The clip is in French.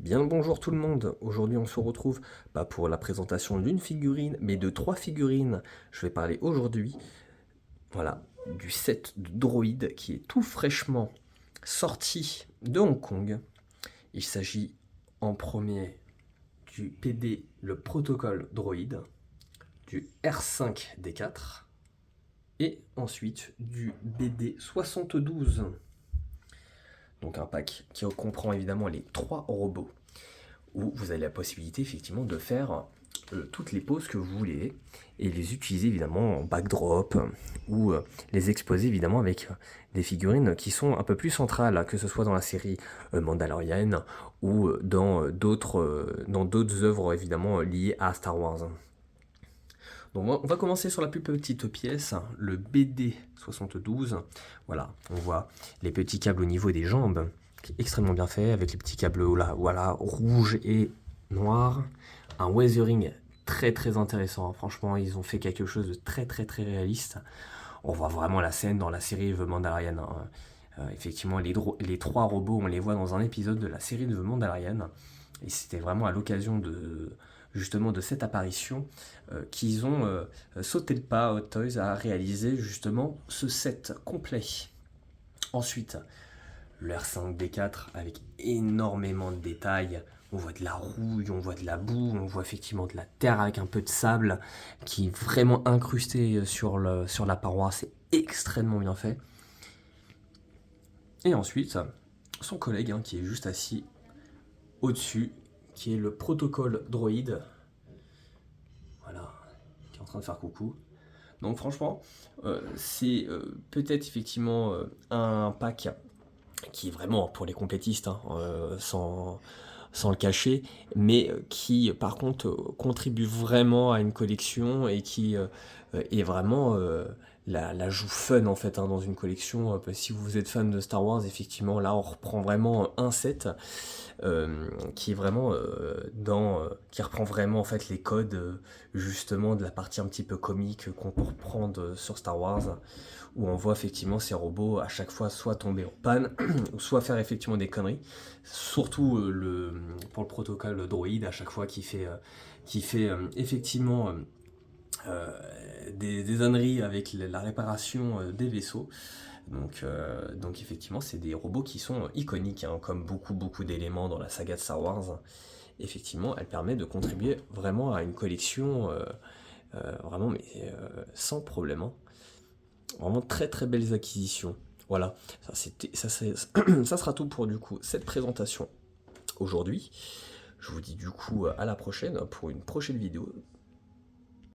Bien le bonjour tout le monde, aujourd'hui on se retrouve pas pour la présentation d'une figurine mais de 3 figurines. Je vais parler aujourd'hui voilà, du set de droïdes qui est tout fraîchement sorti de Hong Kong. Il s'agit en premier du PD, le protocole droïde, du R5D4 et ensuite du BD72. Donc un pack qui comprend évidemment les 3 robots, où vous avez la possibilité effectivement de faire toutes les poses que vous voulez et les utiliser évidemment en backdrop ou les exposer évidemment avec des figurines qui sont un peu plus centrales, que ce soit dans la série Mandalorian ou dans d'autres œuvres évidemment liées à Star Wars. Donc on va commencer sur la plus petite pièce, le BD72. Voilà, on voit les petits câbles au niveau des jambes, qui est extrêmement bien fait, avec les petits câbles là, voilà, rouge et noir. Un weathering très très intéressant, franchement ils ont fait quelque chose de très très très réaliste. On voit vraiment la scène dans la série The Mandalorian. Effectivement, les 3 robots, on les voit dans un épisode de la série The Mandalorian. Et c'était vraiment à l'occasion justement de cette apparition qu'ils ont sauté le pas, Hot Toys, à réaliser justement ce set complet. Ensuite, le R5D4 avec énormément de détails. On voit de la rouille, on voit de la boue, on voit effectivement de la terre avec un peu de sable qui est vraiment incrusté sur la paroi. C'est extrêmement bien fait. Et ensuite, son collègue qui est juste assis au-dessus, qui est le protocole droïde. Voilà, qui est en train de faire coucou. Donc franchement, c'est peut-être effectivement un pack qui est vraiment pour les complétistes, sans le cacher, mais qui par contre contribue vraiment à une collection et qui est vraiment la joue fun en fait dans une collection. Si vous êtes fan de Star Wars, effectivement là on reprend vraiment un set qui est vraiment qui reprend vraiment en fait les codes justement de la partie un petit peu comique qu'on peut reprendre sur Star Wars, où on voit effectivement ces robots à chaque fois soit tomber en panne ou soit faire effectivement des conneries, surtout pour le protocole droïde à chaque fois qui fait effectivement des âneries avec la réparation des vaisseaux. Donc effectivement, c'est des robots qui sont iconiques, comme beaucoup d'éléments dans la saga de Star Wars. Effectivement, elle permet de contribuer vraiment à une collection, vraiment, mais sans problème. Vraiment très très belles acquisitions. Voilà, ça sera tout pour du coup cette présentation aujourd'hui. Je vous dis du coup à la prochaine pour une prochaine vidéo.